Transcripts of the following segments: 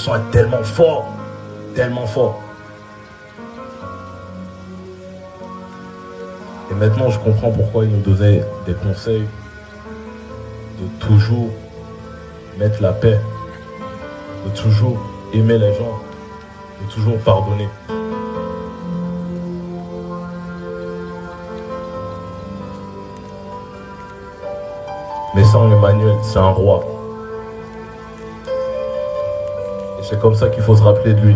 sang est tellement fort. Tellement fort. Et maintenant, je comprends pourquoi il nous donnait des conseils de toujours mettre la paix, de toujours aimer les gens, de toujours pardonner. Mais sans Emmanuel, c'est un roi. Et c'est comme ça qu'il faut se rappeler de lui.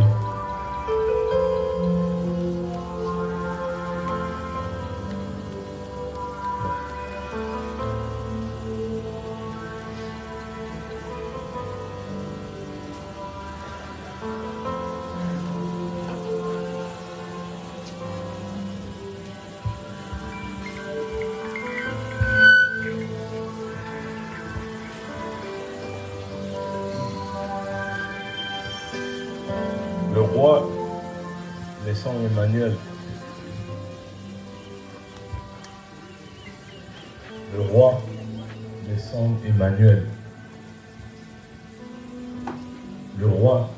Le roi, laissant Emmanuel. Le roi, laissant Emmanuel. Le roi,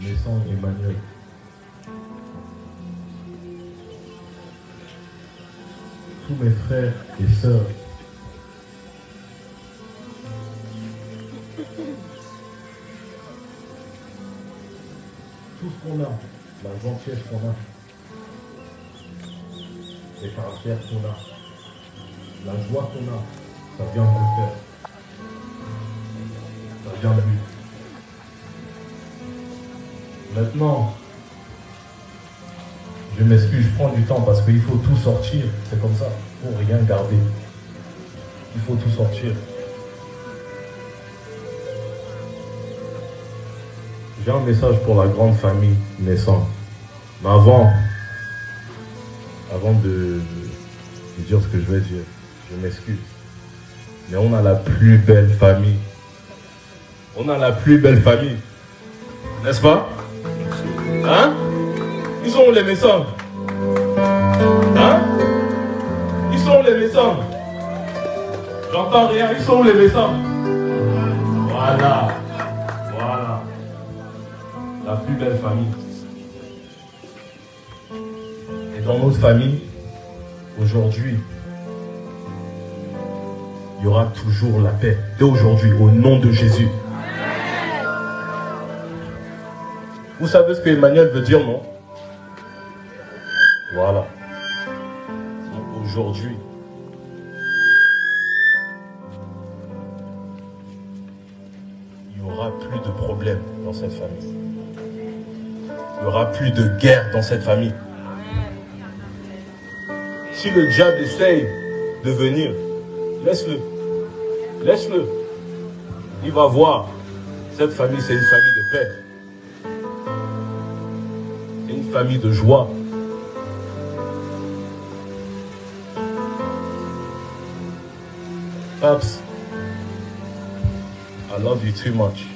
laissant Emmanuel. Tous mes frères et sœurs, tout ce qu'on a, la gentillesse qu'on a, les caractères qu'on a, la joie qu'on a, ça vient de le faire. Ça vient de lui. Maintenant, je m'excuse, je prends du temps parce qu'il faut tout sortir. C'est comme ça, il ne faut rien garder. Il faut tout sortir. J'ai un message pour la grande famille naissante. Mais avant de dire ce que je vais dire, je m'excuse. Mais on a la plus belle famille. On a la plus belle famille. N'est-ce pas? Hein? Ils sont où les méchants? Hein? Ils sont où les méchants? J'entends rien, ils sont où les méchants? Voilà. Voilà. La plus belle famille. Et dans notre famille, aujourd'hui, il y aura toujours la paix. Dès aujourd'hui, au nom de Jésus. Vous savez ce que Emmanuel veut dire, non? Voilà. Donc aujourd'hui, il n'y aura plus de problèmes dans cette famille. Il n'y aura plus de guerre dans cette famille. Si le diable essaye de venir, laisse-le. Laisse-le. Il va voir. Cette famille, c'est une famille de paix. C'est une famille de joie. Paps, I love you too much.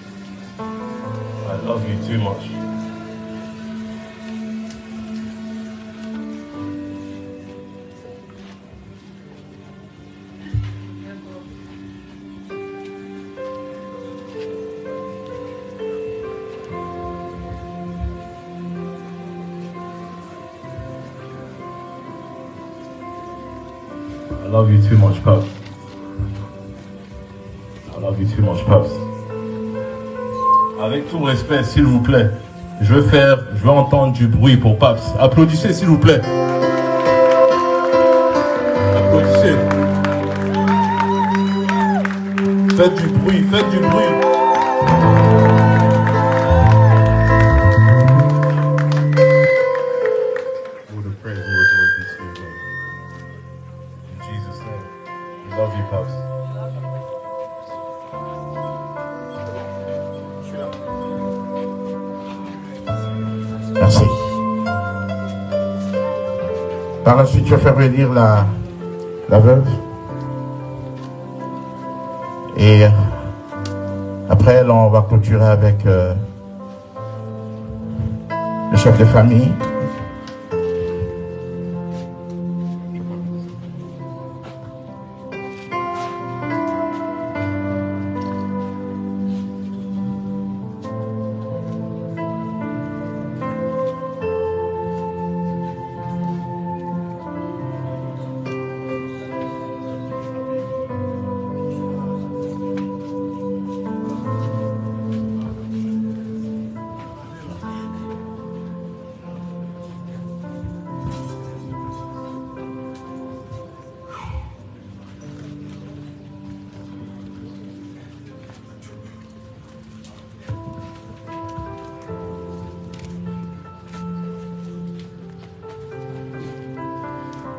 I love you too much. I love you too much, Paps. I love you too much, Paps. Avec tout respect, s'il vous plaît, je veux entendre du bruit pour Paps. Applaudissez, s'il vous plaît. Applaudissez. Faites du bruit, faites du bruit. Love you, Pops. Merci. Par la suite, tu vas faire venir la veuve. Et après, elle, on va clôturer avec le chef de famille.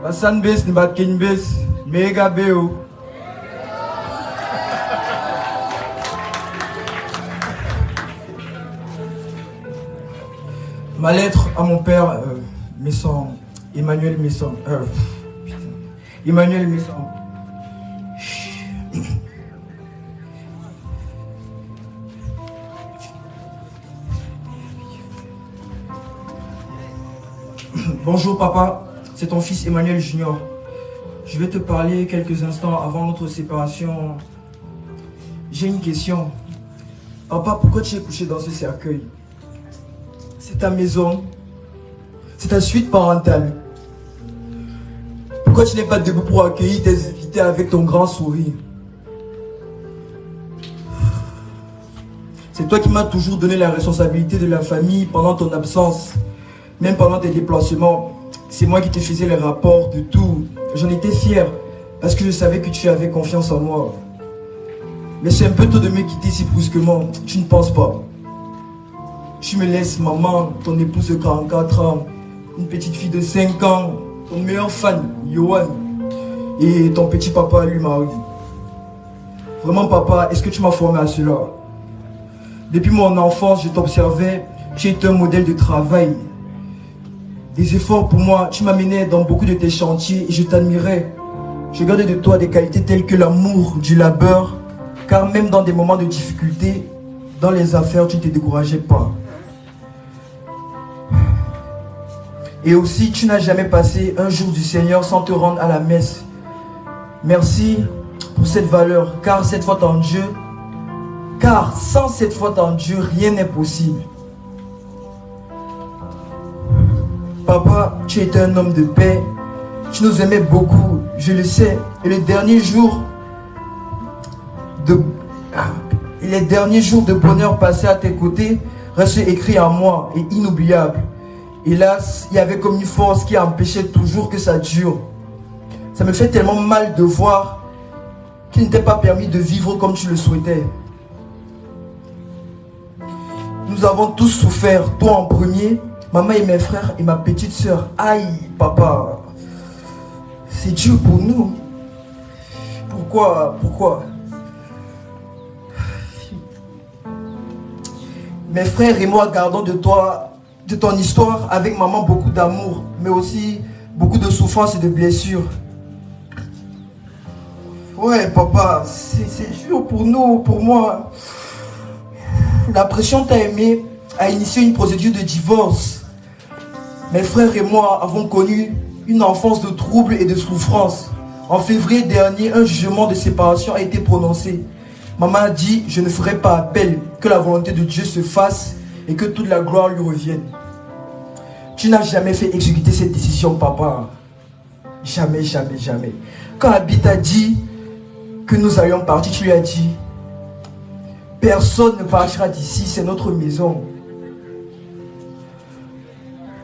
Basan bes ni bakin bes. Mega beo. Ma lettre à mon père, Messon, Emmanuel Messon. Emmanuel Messon. Bonjour papa, c'est ton fils Emmanuel Junior. Je vais te parler quelques instants avant notre séparation. J'ai une question. Papa, pourquoi tu es couché dans ce cercueil? C'est ta maison. C'est ta suite parentale. Pourquoi tu n'es pas debout pour accueillir tes invités avec ton grand sourire? C'est toi qui m'as toujours donné la responsabilité de la famille pendant ton absence. Même pendant tes déplacements, c'est moi qui te faisais les rapports de tout. J'en étais fier parce que je savais que tu avais confiance en moi. Mais c'est un peu tôt de me quitter si brusquement. Tu ne penses pas? Tu me laisses maman, ton épouse de 44 ans, une petite fille de 5 ans, ton meilleur fan, Johan, et ton petit papa, lui, Marie. Vraiment papa, est-ce que tu m'as formé à cela? Depuis mon enfance, je t'observais, tu étais un modèle de travail. Des efforts pour moi, tu m'amenais dans beaucoup de tes chantiers et je t'admirais. Je gardais de toi des qualités telles que l'amour du labeur, car même dans des moments de difficulté, dans les affaires, tu ne te décourageais pas. Et aussi, tu n'as jamais passé un jour du Seigneur sans te rendre à la messe. Merci pour cette valeur, car cette foi en Dieu, car sans cette foi en Dieu, rien n'est possible. Papa, tu étais un homme de paix, tu nous aimais beaucoup, je le sais. Et les derniers jours de bonheur passés à tes côtés restent écrits en moi et inoubliables. Hélas, il y avait comme une force qui empêchait toujours que ça dure. Ça me fait tellement mal de voir qu'il ne t'est pas permis de vivre comme tu le souhaitais. Nous avons tous souffert, toi en premier, maman et mes frères et ma petite soeur. Aïe, papa, c'est dur pour nous. Pourquoi? Mes frères et moi gardons de toi, de ton histoire avec maman beaucoup d'amour, mais aussi beaucoup de souffrance et de blessures. Ouais, papa, c'est dur pour nous, pour moi. La pression t'a aimé à initier une procédure de divorce. Mes frères et moi avons connu une enfance de troubles et de souffrances. En février dernier, un jugement de séparation a été prononcé. Maman a dit, je ne ferai pas appel, que la volonté de Dieu se fasse et que toute la gloire lui revienne. Tu n'as jamais fait exécuter cette décision, papa. Jamais, jamais, jamais. Quand Abby t'a dit que nous allions partir, tu lui as dit, personne ne partira d'ici, c'est notre maison.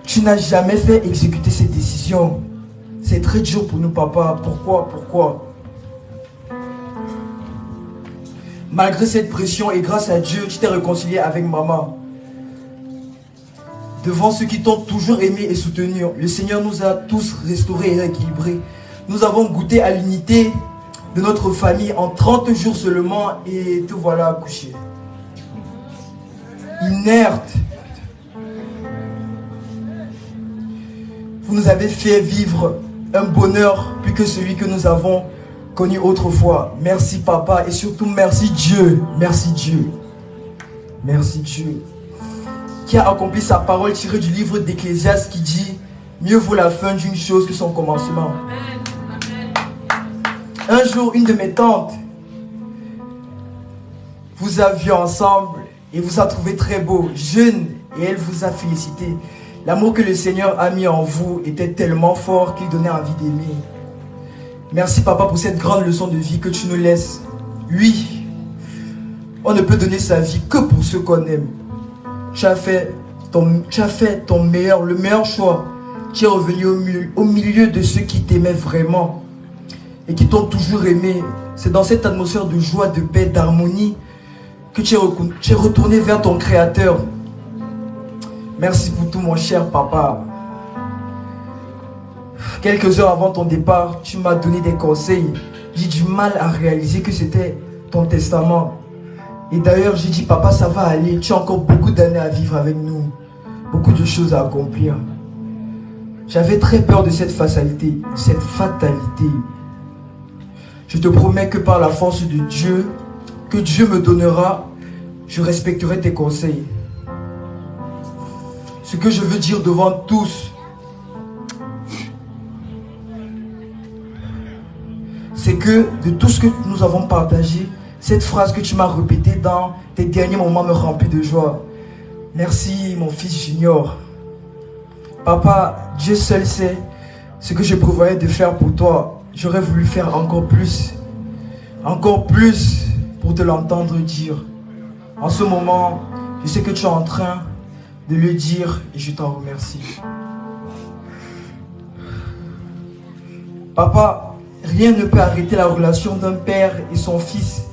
Tu n'as jamais fait exécuter cette décision. C'est très dur pour nous, papa. Pourquoi? Malgré cette pression et grâce à Dieu, tu t'es réconcilié avec maman. Devant ceux qui t'ont toujours aimé et soutenu, le Seigneur nous a tous restaurés et rééquilibrés. Nous avons goûté à l'unité de notre famille en 30 jours seulement et te voilà accouché. Inerte. Vous nous avez fait vivre un bonheur plus que celui que nous avons connu autrefois. Merci papa et surtout merci Dieu. Merci Dieu. Merci Dieu. Qui a accompli sa parole tirée du livre d'Ecclésiaste qui dit « Mieux vaut la fin d'une chose que son commencement ». Un jour, une de mes tantes, vous a vu ensemble et vous a trouvé très beau, jeune, et elle vous a félicité. L'amour que le Seigneur a mis en vous était tellement fort qu'il donnait envie d'aimer. Merci papa pour cette grande leçon de vie que tu nous laisses. Oui, on ne peut donner sa vie que pour ceux qu'on aime. Tu as fait le meilleur choix. Tu es revenu au milieu de ceux qui t'aimaient vraiment et qui t'ont toujours aimé. C'est dans cette atmosphère de joie, de paix, d'harmonie que tu es retourné vers ton Créateur. Merci pour tout mon cher papa. Quelques heures avant ton départ, tu m'as donné des conseils. J'ai du mal à réaliser que c'était ton testament. Et d'ailleurs, j'ai dit, papa, ça va aller. Tu as encore beaucoup d'années à vivre avec nous. Beaucoup de choses à accomplir. J'avais très peur de cette fatalité. Je te promets que par la force de Dieu, que Dieu me donnera, je respecterai tes conseils. Ce que je veux dire devant tous, c'est que de tout ce que nous avons partagé, cette phrase que tu m'as répétée dans tes derniers moments me remplit de joie. Merci mon fils Junior. Papa, Dieu seul sait ce que je prévoyais de faire pour toi. J'aurais voulu faire encore plus pour te l'entendre dire. En ce moment, je sais que tu es en train de le dire et je t'en remercie. Papa, rien ne peut arrêter la relation d'un père et son fils,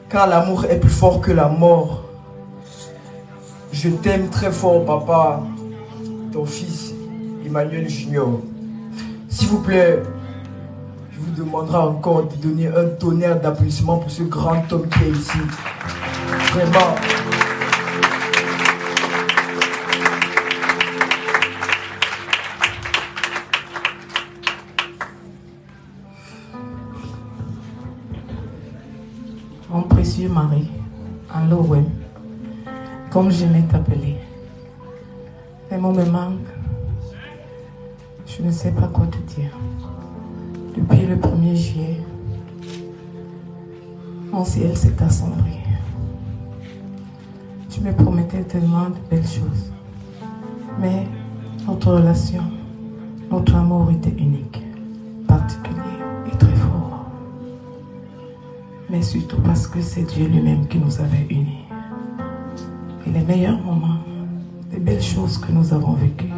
car l'amour est plus fort que la mort. Je t'aime très fort, papa, ton fils, Emmanuel Junior. S'il vous plaît, je vous demanderai encore de donner un tonnerre d'applaudissements pour ce grand homme qui est ici. Vraiment. Mon précieux mari, Anlowem, comme j'aimais t'appeler. Les mots me manquent. Je ne sais pas quoi te dire. Depuis le 1er juillet, mon ciel s'est assombri. Tu me promettais tellement de belles choses. Mais notre relation, notre amour était unique, particulier et très fort. Mais surtout parce que c'est Dieu lui-même qui nous avait unis. Et les meilleurs moments, les belles choses que nous avons vécues,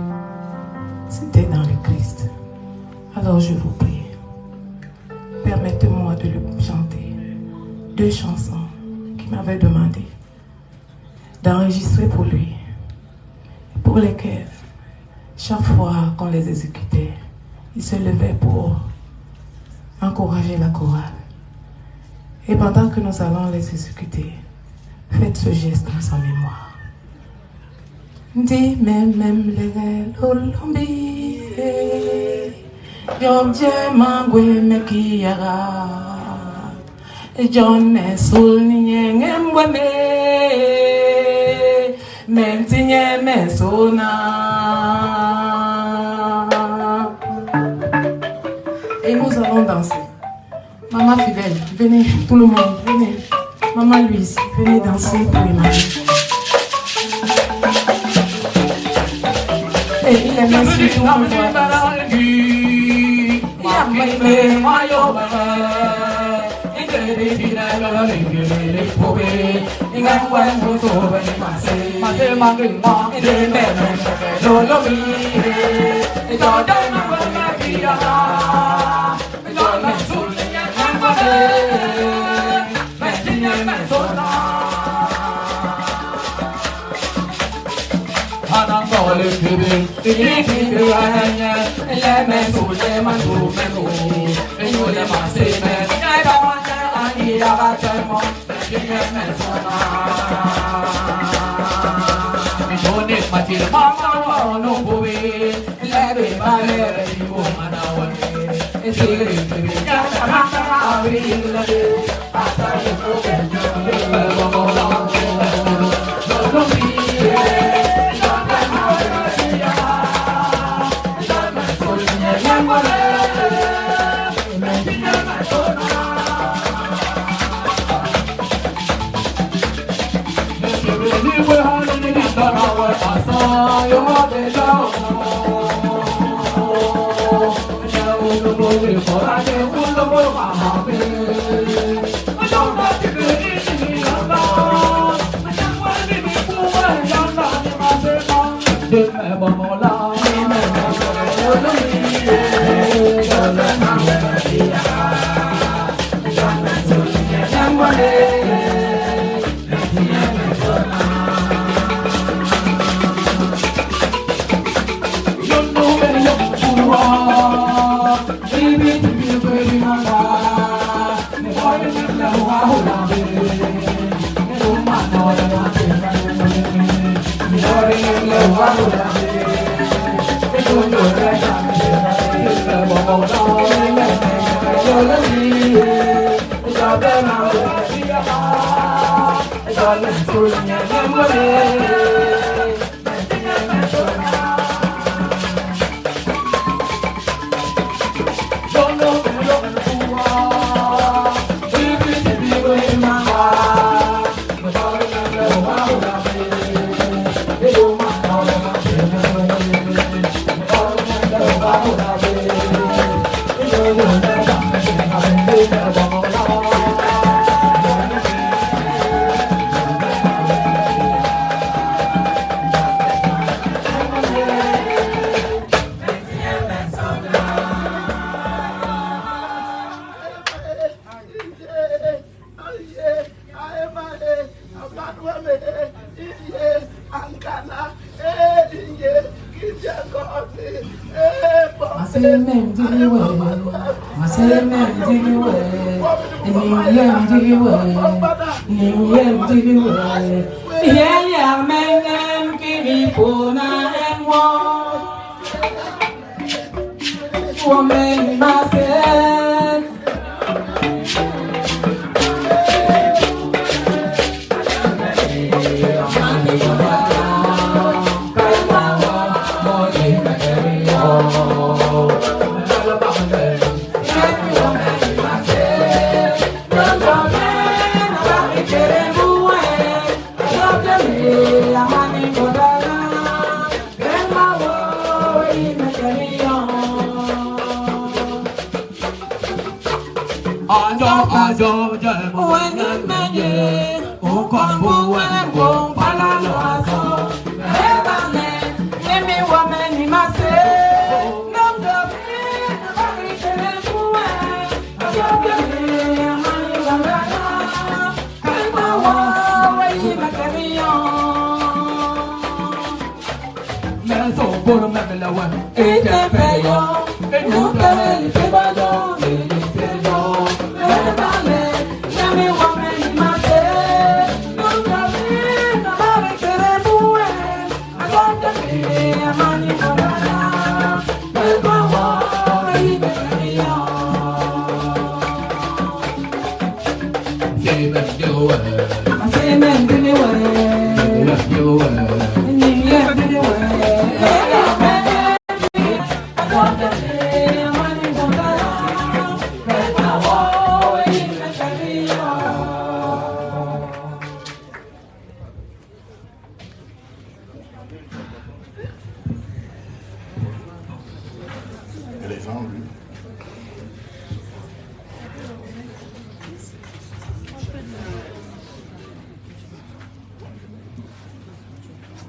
c'était dans le Christ. Alors je vous prie, permettez-moi de lui chanter 2 chansons qu'il m'avait demandé d'enregistrer pour lui, pour lesquelles, chaque fois qu'on les exécutait, il se levait pour encourager la chorale. Et pendant que nous allons les exécuter, faites ce geste en sa mémoire. Dis même les lolombi, John Jemangwe Mekiara, John Nesul Niengembweme, Mentinye Mesona. Et nous allons danser. Maman fidèle, venez, tout le monde, venez. Maman Louise, venez danser pour Emmanuel. Et il est merci pour nous voir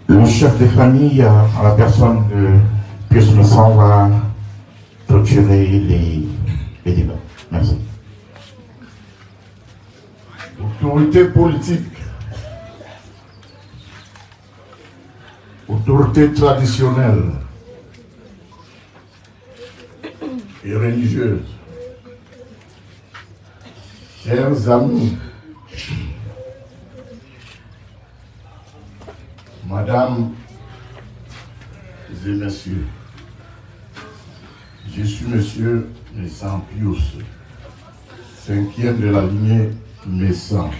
Le chef de famille, à la personne de Pius Messan, va clôturer les débats. Merci. Autorité politique, autorité traditionnelle et religieuse, chers amis, Madame et Messieurs, je suis Monsieur Messan Pius, 5e de la lignée Messan.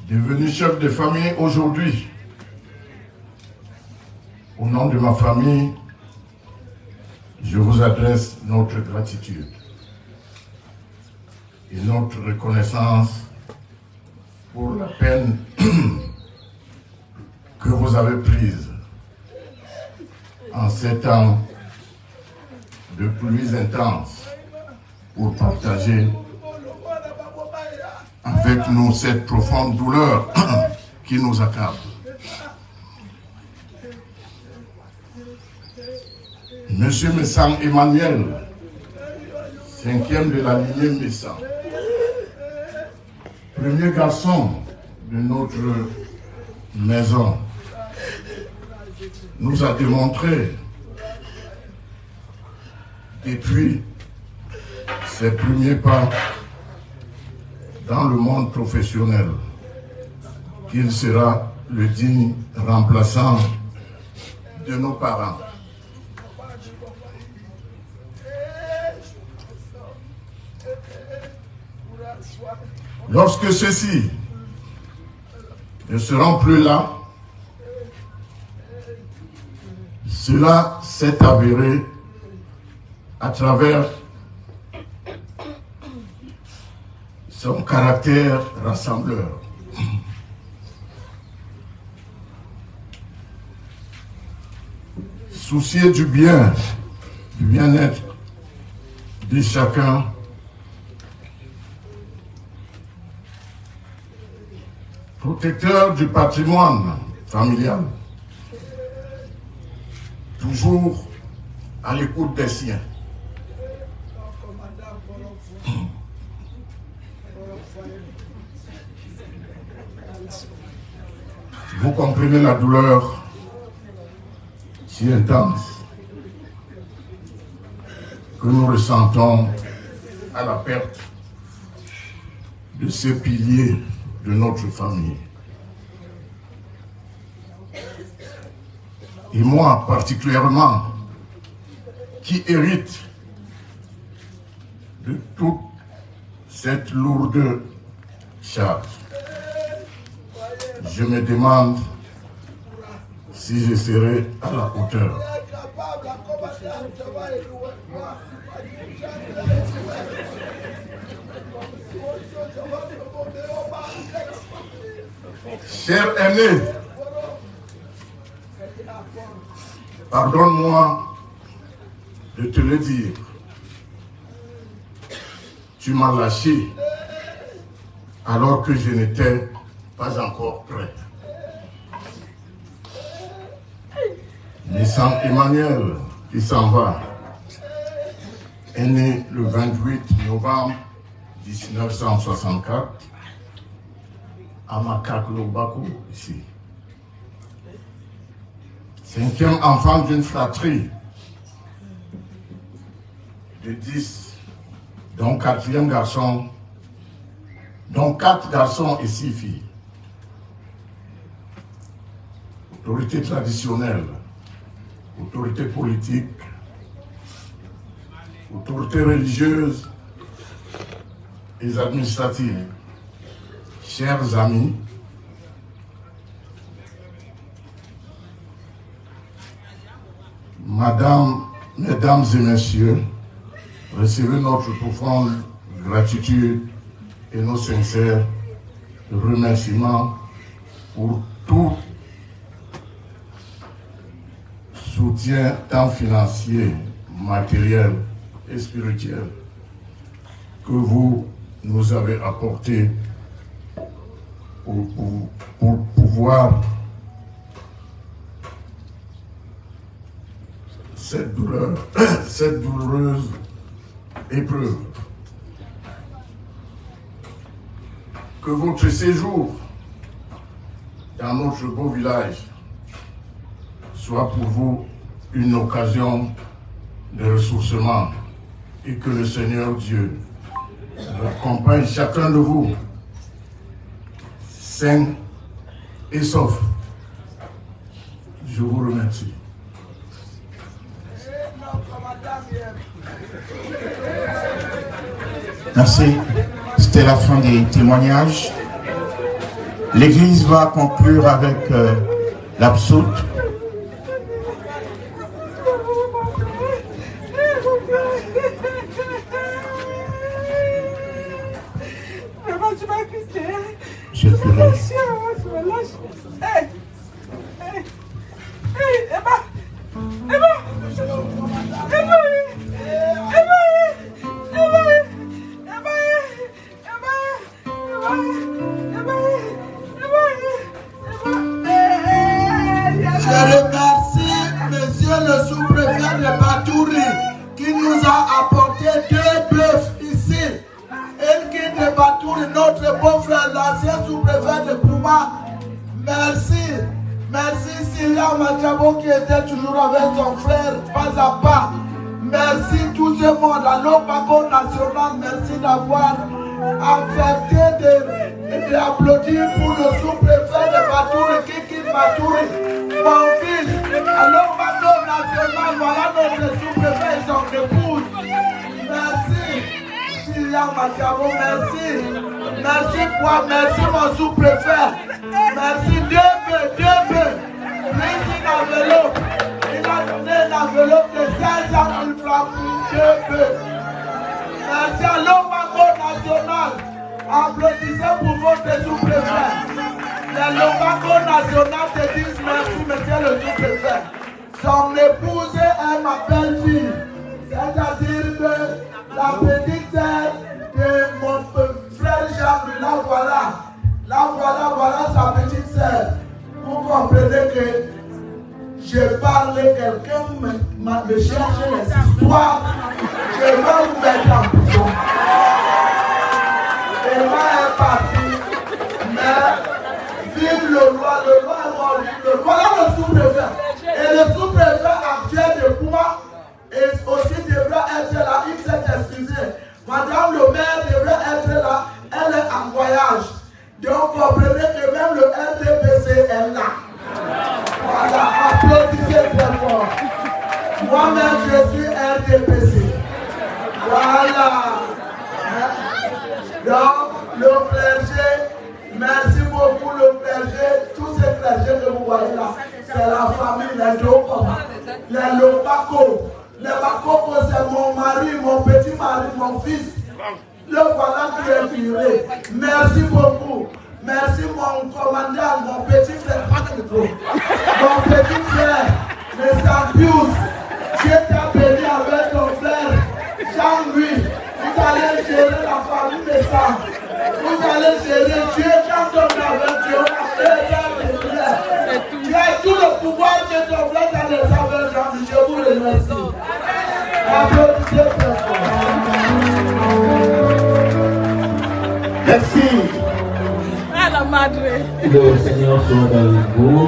Devenu chef de famille aujourd'hui, au nom de ma famille, je vous adresse notre gratitude et notre reconnaissance pour la peine que vous avez prise en ces temps de pluies intenses pour partager avec nous cette profonde douleur qui nous accable. Monsieur Messan Emmanuel, 5e de la lignée Messan, premier garçon de notre maison, nous a démontré depuis ses premiers pas dans le monde professionnel qu'il sera le digne remplaçant de nos parents. Lorsque ceux-ci ne seront plus là, cela s'est avéré à travers son caractère rassembleur. Soucieux du bien-être de chacun, protecteur du patrimoine familial, toujours à l'écoute des siens. Vous comprenez la douleur si intense que nous ressentons à la perte de ces piliers de notre famille. Et moi particulièrement, qui hérite de toute cette lourde charge, je me demande si je serai à la hauteur. Cher aîné, pardonne-moi de te le dire. Tu m'as lâché alors que je n'étais pas encore prêt. Naissant Emmanuel, qui s'en va, est né le 28 novembre 1964 à Makaklo-Bakou, ici. 5e enfant d'une fratrie de 10, dont 4e garçon, dont 4 garçons et 6 filles. Autorité traditionnelle, autorité politique, autorité religieuse et administrative. Chers amis, mesdames et messieurs, recevez notre profonde gratitude et nos sincères remerciements pour tout soutien tant financier, matériel et spirituel que vous nous avez apporté pour pouvoir cette douloureuse épreuve. Que votre séjour dans notre beau village soit pour vous une occasion de ressourcement et que le Seigneur Dieu accompagne chacun de vous sain et sauf. Je vous remercie. Merci. C'était la fin des témoignages. L'Église va conclure avec l'absoute. Je ferai. Notre bon frère, l'ancien sous-préfet de Pouma, merci. Merci Syria Machabo qui était toujours avec son frère, pas à pas. Merci tout ce monde, à l'Opago national, merci d'avoir affecté de Et d'applaudir pour le sous-préfet de Batouri, Kiki Batouri, mon fils. Alors, Macron national, voilà notre sous-préfet et son épouse. Merci, Sylvia Matiabo, merci. Merci quoi, merci mon sous-préfet. Merci, Dieu. Merci l'enveloppe. Il a donné l'enveloppe de 500 000 francs pour Dieu. Merci à l'Omago national. Applaudissez pour votre sous-préfet. Les Lomago national te disent merci, monsieur le sous-préfet. Son épouse est ma belle-fille. C'est-à-dire que la petite sœur de mon frère Jacques, là voilà sa petite sœur. Vous comprenez que je parle, quelqu'un me cherche les histoires. Je vais vous mettre en prison. Emma est parti, mais vive le roi est mort, vive le roi. Voilà le sous-préfet. Et le sous-préfet actuel de Kouma aussi devrait être là. Il s'est excusé. Madame le maire devrait être là. Elle est en voyage. Donc comprenez que même le RDPC est là. Voilà, applaudissez très fort. Moi-même je suis RDPC. Voilà. Donc le clergé, merci beaucoup le clergé, tous ces clergés que vous voyez là, c'est la famille, les Jokoma, les Lopako. Les Bakoko c'est mon mari, mon petit mari, mon fils. Le voilà qui est curé. Merci beaucoup. Merci mon commandant, mon petit frère, mon petit frère, les Sampius. Je t'ai béni avec ton frère, Jean-Louis. Vous allez gérer la famille des femmes. Vous allez gérer Dieu quand on a avec Dieu. Tu as tout le pouvoir que ton frère dans les affaires, Jean-Louis. Je vous remercie. Applaudissez très fort. Merci. Le Seigneur soit avec vous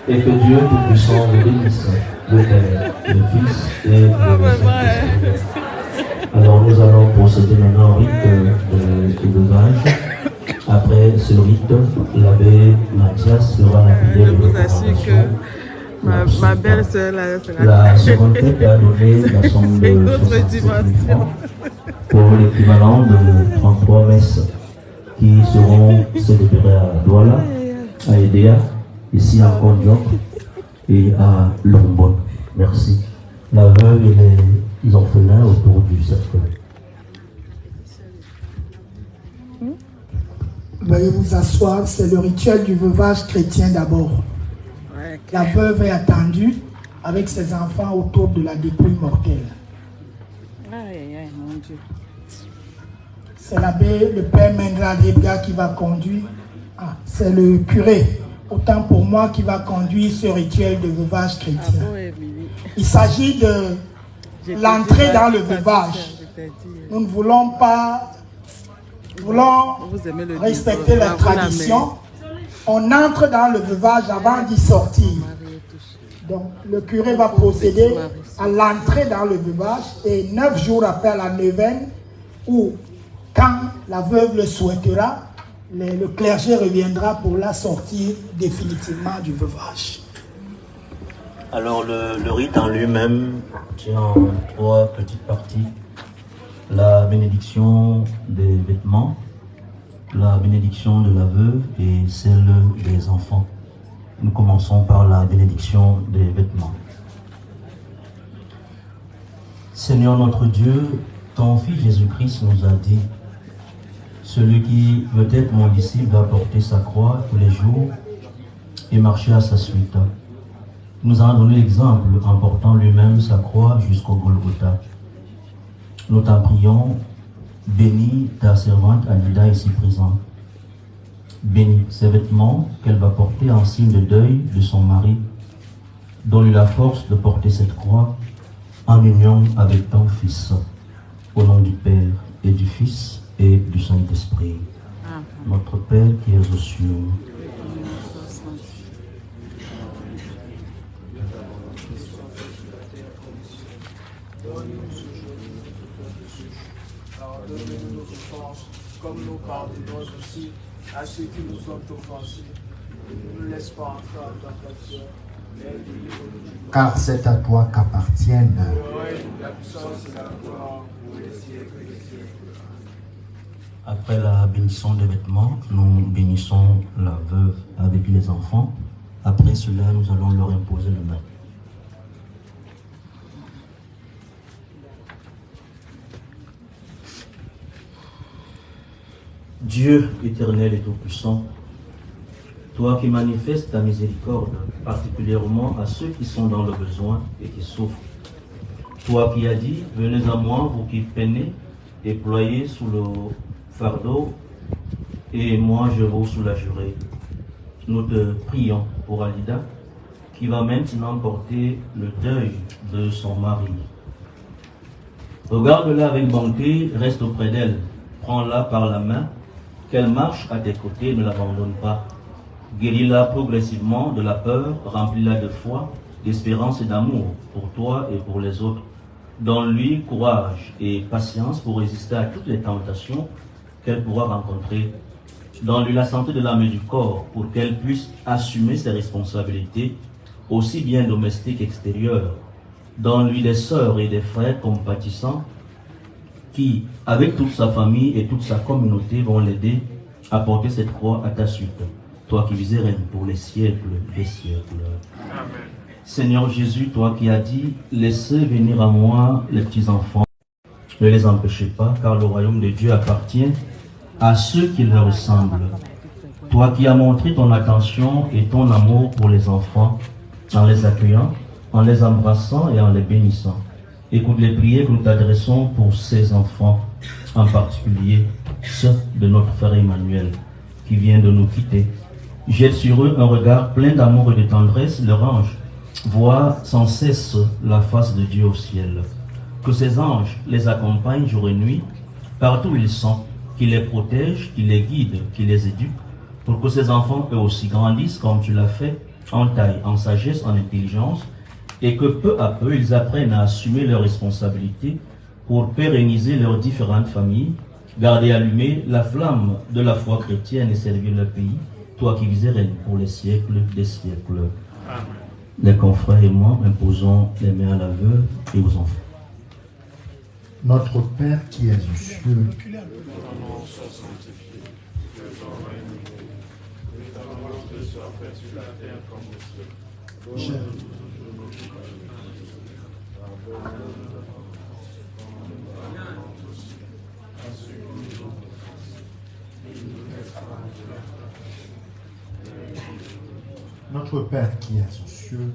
et que Dieu Tout-Puissant vous bénisse, le Père, le Fils et le Saint-Esprit. Alors nous allons procéder maintenant au rite de levage. Après ce rite, l'abbé Mathias fera la prière de préparation. Ma belle-sœur, la seconde tête a donné la somme de 67 000 francs pour l'équivalent de 33 messes qui seront célébrées à Douala, à Edea, ici à Kondiok et à Lombon. Merci. La veuve et les orphelins autour du cercle. Veuillez vous asseoir, c'est le rituel du veuvage chrétien d'abord. La veuve est attendue avec ses enfants autour de la dépouille mortelle. Mon Dieu. C'est l'abbé, le père Mendra Debga qui va conduire. Ah, c'est le curé, autant pour moi, qui va conduire ce rituel de veuvage chrétien. Il s'agit de l'entrée dans le veuvage. Nous ne voulons pas, nous voulons respecter la tradition. On entre dans le veuvage avant d'y sortir. Donc le curé va procéder à l'entrée dans le veuvage et 9 jours après la neuvaine, ou quand la veuve le souhaitera, le clergé reviendra pour la sortie définitivement du veuvage. Alors le rite en lui-même tient en 3 petites parties. La bénédiction des vêtements, la bénédiction de la veuve et celle des enfants. Nous commençons par la bénédiction des vêtements. Seigneur notre Dieu, ton Fils Jésus-Christ nous a dit: celui qui veut être mon disciple doit porter sa croix tous les jours et marcher à sa suite. Il nous a donné l'exemple en portant lui-même sa croix jusqu'au Golgotha. Nous t'en prions, bénis ta servante Alida ici présente. Bénis ses vêtements qu'elle va porter en signe de deuil de son mari. Donne-lui la force de porter cette croix en union avec ton Fils. Au nom du Père et du Fils et du Saint-Esprit. Notre Père qui es aux cieux. Comme pardonnons aussi à ceux qui nous ont offensés. Ne nous laisse pas entrer en tentation. Car c'est à toi qu'appartiennent la puissance et la gloire pour les siècles des siècles. Après la bénédiction des vêtements, nous bénissons la veuve avec les enfants. Après cela, nous allons leur imposer le main. Dieu éternel et tout-puissant, toi qui manifestes ta miséricorde particulièrement à ceux qui sont dans le besoin et qui souffrent, toi qui as dit, venez à moi, vous qui peinez et ployez sous le fardeau, et moi je vous soulagerai. Nous te prions pour Alida, qui va maintenant porter le deuil de son mari. Regarde-la avec bonté, reste auprès d'elle, prends-la par la main, qu'elle marche à tes côtés, ne l'abandonne pas. Guéris-la progressivement de la peur, remplis-la de foi, d'espérance et d'amour pour toi et pour les autres. Donne-lui courage et patience pour résister à toutes les tentations qu'elle pourra rencontrer. Donne-lui la santé de l'âme et du corps pour qu'elle puisse assumer ses responsabilités, aussi bien domestiques qu'extérieures. Donne-lui des sœurs et des frères compatissants qui, avec toute sa famille et toute sa communauté, vont l'aider à porter cette croix à ta suite. Toi qui vis et règnes pour les siècles des siècles. Amen. Seigneur Jésus, toi qui as dit, laissez venir à moi les petits-enfants, ne les empêchez pas, car le royaume de Dieu appartient à ceux qui leur ressemblent. Toi qui as montré ton attention et ton amour pour les enfants, en les accueillant, en les embrassant et en les bénissant. Écoute les prières que nous t'adressons pour ces enfants, en particulier ceux de notre frère Emmanuel, qui vient de nous quitter. Jette sur eux un regard plein d'amour et de tendresse, leur ange voit sans cesse la face de Dieu au ciel. Que ces anges les accompagnent jour et nuit, partout où ils sont, qu'ils les protègent, qu'ils les guident, qu'ils les éduquent, pour que ces enfants eux aussi grandissent comme tu l'as fait, en taille, en sagesse, en intelligence, et que peu à peu ils apprennent à assumer leurs responsabilités pour pérenniser leurs différentes familles, garder allumée la flamme de la foi chrétienne et servir le pays, toi qui vis et règnes pour les siècles des siècles. Amen. Les confrères et moi imposons les mains à la veuve et aux enfants. Notre Père qui es aux cieux, Notre Père qui es aux cieux,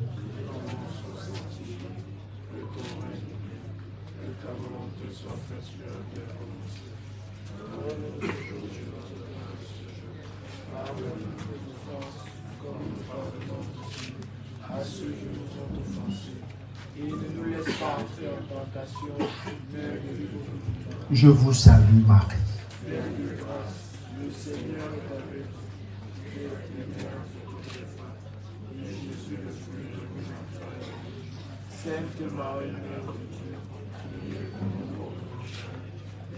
à ceux qui nous ont offensés, et ne nous laisse pas entrer en tentation, mais délivre-nous. Je vous salue Marie. Pleine de grâce, le Seigneur est avec vous. Vous êtes bénie entre toutes les femmes, et Jésus, le fruit de vos entrailles. Sainte Marie, Mère de Dieu, priez pour nous pauvres pécheurs,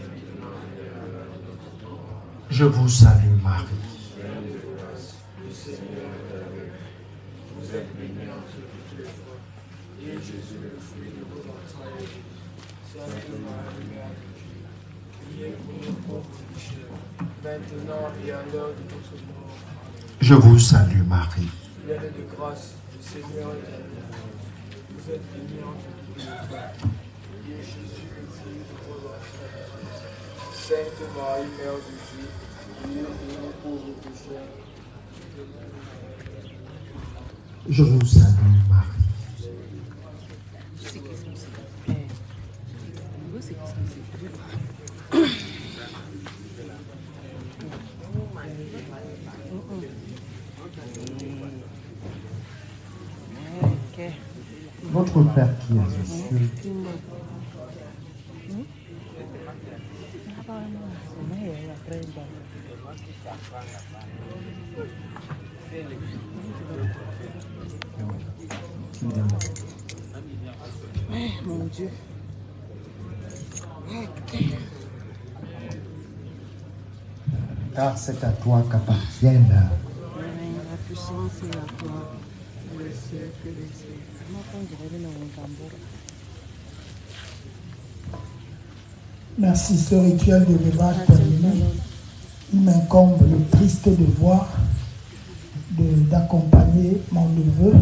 maintenant et à l'heure de notre mort. Je vous salue Marie. Pleine de grâce, le Seigneur est avec vous. Vous êtes bénie entre toutes les femmes, et Jésus, le fruit de vos entrailles. Sainte Marie, Mère de Dieu, priez pour nous pauvres pécheurs, maintenant et à l'heure de notre mort. Je vous salue Marie. Pleine de grâce, le Seigneur est avec vous. Vous êtes bénie entre toutes les femmes, et Jésus, le fruit de vos entrailles. Sainte Marie, Mère de Dieu, priez pour nous pauvres pécheurs. Je vous salue Marie. Notre Père qui es aux cieux, Mon Dieu. car c'est à toi qu'appartiennent. La puissance et la gloire, les siècles des siècles. Merci, ce rituel de veuvage terminé. Il m'incombe le triste devoir d'accompagner mon neveu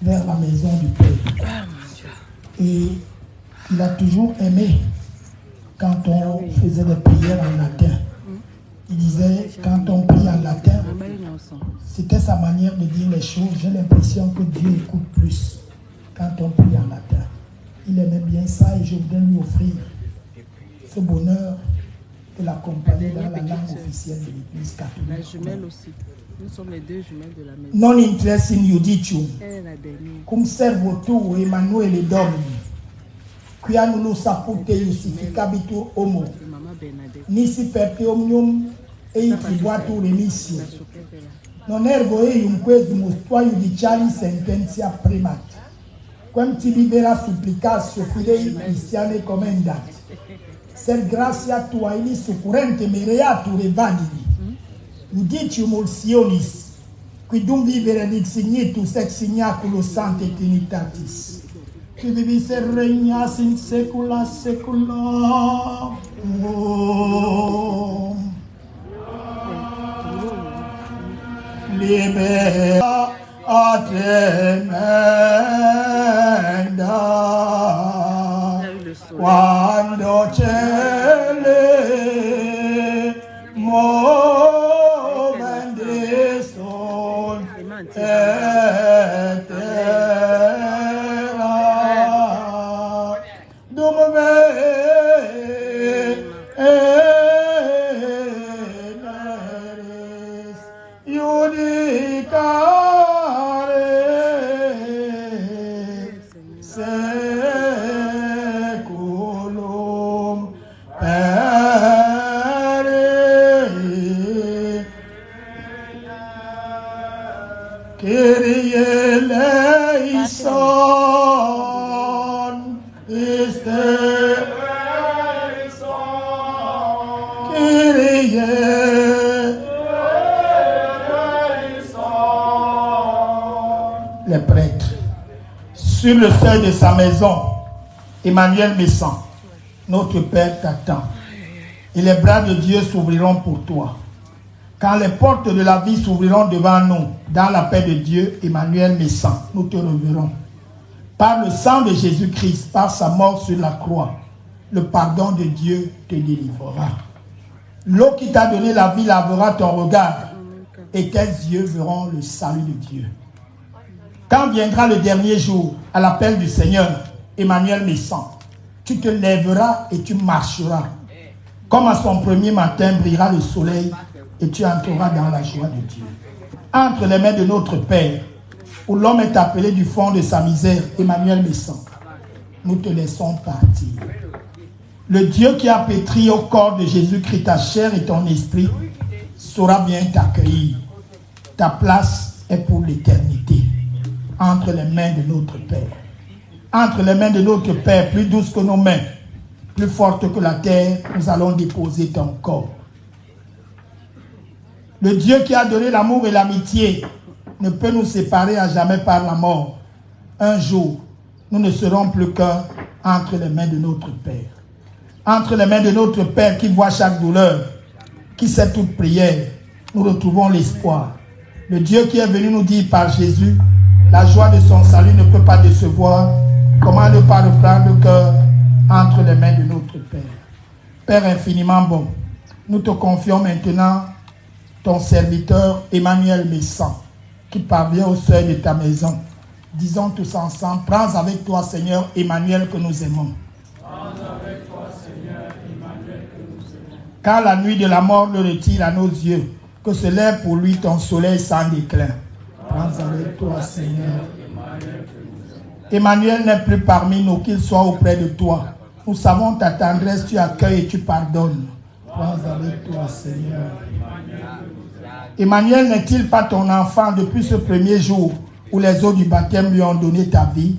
vers la maison du Père. Et il a toujours aimé quand on faisait des prières en latin. Il disait, quand on prie en latin, c'était sa manière de dire les choses. J'ai l'impression que Dieu écoute plus quand on prie en latin. Il aimait bien ça et je voudrais lui offrir ce bonheur de l'accompagner dans la langue officielle de l'Église catholique. La jumelle aussi. Nous sommes les deux jumelles de la maison. Non interest in judicium. Elle est la dernière. Cum servo tu, Emmanuel Domini, qui annulo sapute justificabitur homo, nisi perte omnium et tribuatur remission. Non ergo eium quesimus tua judiciali sententia primat, quem tibi vera supplicatio fidei Christiane commendat, sed gratia tua ili succurrente mereatur evadili, judicium ulsionis, quidum vivere digsignitus ex signaculo Sanctae Trinitatis, qui vivis et regnas in saecula saeculorum. Libera tremenda, quando cele movendi son terra, dum veneris judicare seculum peri, Kyrie eleison, iste Kyrie les prêtres. Sur le seuil de sa maison, Emmanuel Messan, notre Père t'attend. Et les bras de Dieu s'ouvriront pour toi. Quand les portes de la vie s'ouvriront devant nous, dans la paix de Dieu, Emmanuel Messan, nous te reverrons. Par le sang de Jésus-Christ, par sa mort sur la croix, le pardon de Dieu te délivrera. L'eau qui t'a donné la vie lavera ton regard, et tes yeux verront le salut de Dieu. Quand viendra le dernier jour, à l'appel du Seigneur, Emmanuel Messan, tu te lèveras et tu marcheras. Comme à son premier matin brillera le soleil, et tu entreras dans la joie de Dieu. Entre les mains de notre Père, où l'homme est appelé du fond de sa misère, Emmanuel Messan, nous te laissons partir. Le Dieu qui a pétri au corps de Jésus-Christ ta chair et ton esprit saura bien t'accueillir. Ta place est pour l'éternité. Entre les mains de notre Père. Entre les mains de notre Père, plus douce que nos mains, plus forte que la terre, nous allons déposer ton corps. Le Dieu qui a donné l'amour et l'amitié ne peut nous séparer à jamais par la mort. Un jour, nous ne serons plus qu'un entre les mains de notre Père. Entre les mains de notre Père qui voit chaque douleur, qui sait toute prière, nous retrouvons l'espoir. Le Dieu qui est venu nous dire par Jésus, la joie de son salut ne peut pas décevoir. Comment ne pas reprendre le cœur entre les mains de notre Père? Père infiniment bon, nous te confions maintenant ton serviteur Emmanuel Messan, qui parvient au seuil de ta maison. Disons tous ensemble, prends avec toi, Seigneur Emmanuel, que nous aimons. Prends avec toi, Seigneur Emmanuel, que nous aimons. Car la nuit de la mort le retire à nos yeux, que se lève pour lui ton soleil sans déclin. Prends avec toi, Seigneur Emmanuel, que nous aimons. Emmanuel n'est plus parmi nous, qu'il soit auprès de toi. Nous savons ta tendresse, tu accueilles et tu pardonnes. Prends avec toi, Seigneur Emmanuel. Emmanuel n'est-il pas ton enfant depuis ce premier jour où les eaux du baptême lui ont donné ta vie?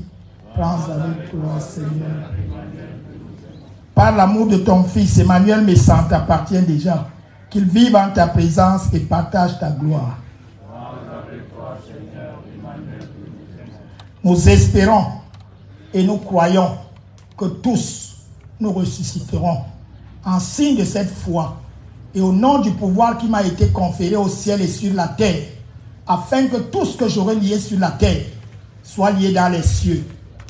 Prends avec toi, Seigneur. Par l'amour de ton Fils, Emmanuel Messan t'appartient déjà. qu'ils vivent en ta présence et partagent ta gloire. Nous espérons et nous croyons que tous nous ressusciterons en signe de cette foi et au nom du pouvoir qui m'a été conféré au ciel et sur la terre, afin que tout ce que j'aurai lié sur la terre soit lié dans les cieux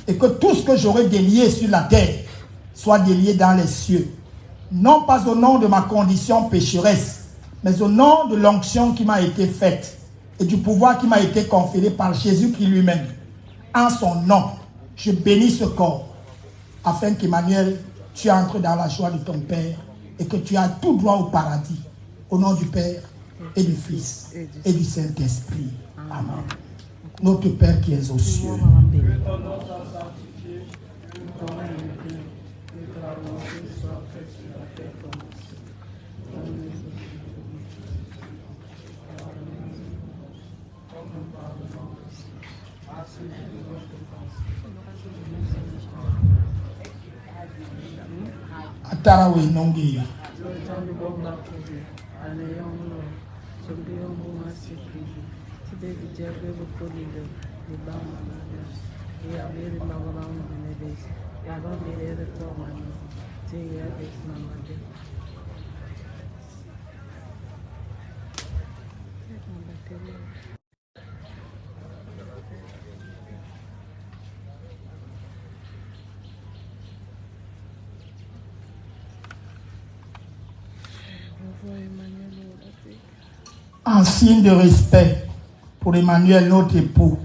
et que tout ce que j'aurai délié sur la terre soit délié dans les cieux. Non pas au nom de ma condition pécheresse, mais au nom de l'onction qui m'a été faite et du pouvoir qui m'a été conféré par Jésus-Christ lui-même. En son nom, je bénis ce corps, afin qu'Emmanuel, tu entres dans la joie de ton Père et que tu as tout droit au paradis. Au nom du Père et du Fils et du Saint-Esprit. Amen. Notre Père qui es aux cieux. Atarawe nongi. En signe de respect pour Emmanuel, notre époux,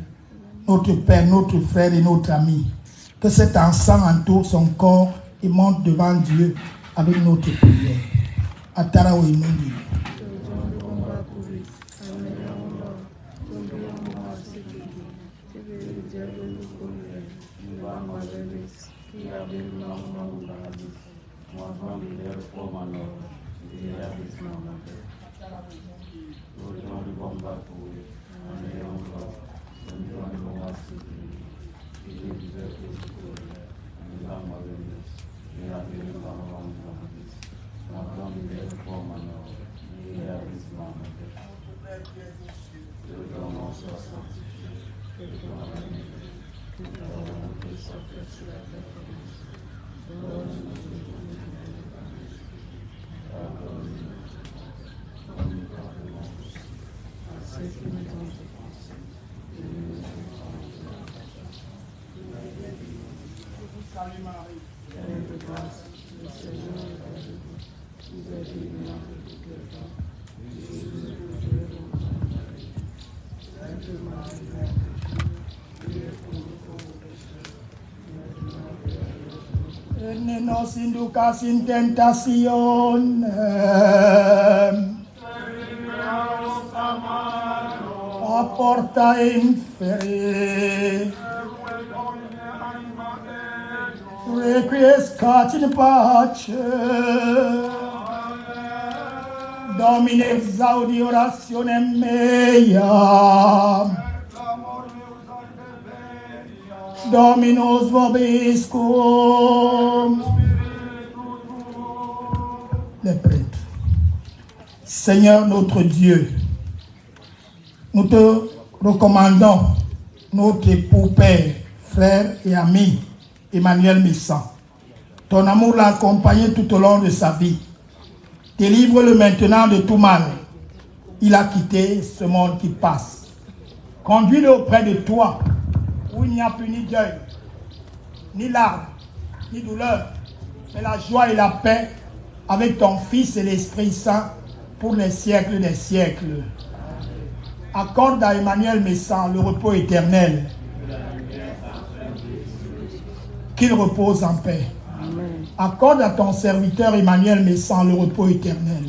notre père, notre frère et notre ami, que cet encens entoure son corps et monte devant Dieu avec notre prière. Atarawe nongi. Ne nos inducas in tentación, aporta inferi, requiescat in pace, Domine exaudi orationem mea, Dominus vobiscum. Les prêtres. Seigneur notre Dieu, nous te recommandons notre époux, père, frère et ami, Emmanuel Messan. Ton amour l'a accompagné tout au long de sa vie. Délivre-le maintenant de tout mal. Il a quitté ce monde qui passe. Conduis-le auprès de toi, où il n'y a plus ni deuil, ni larmes, ni douleur, mais la joie et la paix avec ton Fils et l'Esprit Saint pour les siècles des siècles. Accorde à Emmanuel Messan le repos éternel. Qu'il repose en paix. Amen. Accorde à ton serviteur Emmanuel Messan le repos éternel.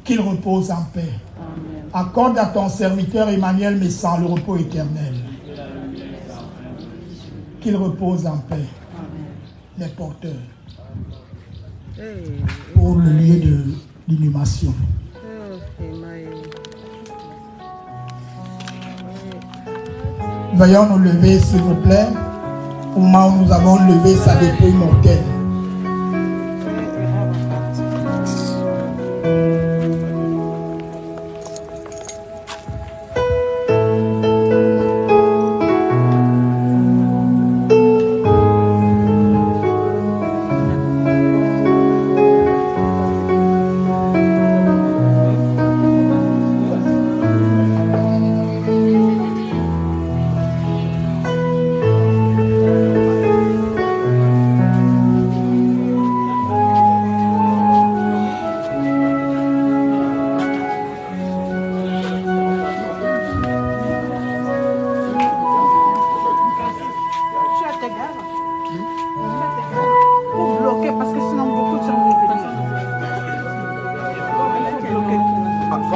Qu'il repose en paix. Amen. Accorde à ton serviteur Emmanuel Messan le repos éternel. Qu'il repose en paix. Amen. Les porteurs. Pour le lieu de l'inhumation. Veuillons nous lever, s'il vous plaît, au moment où nous avons levé sa dépouille mortelle.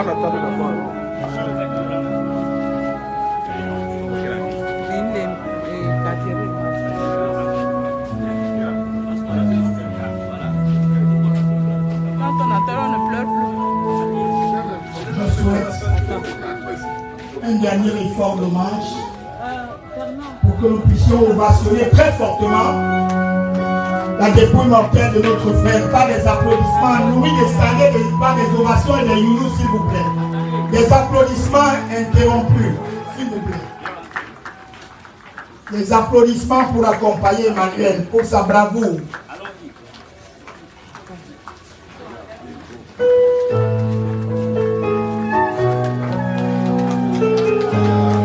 Un dernier effort d'hommage pour que nous puissions ovationner très fortement la dépouille mortelle de notre frère. Pas des applaudissements nourris des salés, pas des ovations et des youlous, s'il vous plaît. Des applaudissements interrompus, s'il vous plaît. Des applaudissements pour accompagner Emmanuel, pour sa bravoure.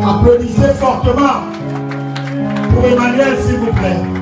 Applaudissez fortement pour Emmanuel, s'il vous plaît.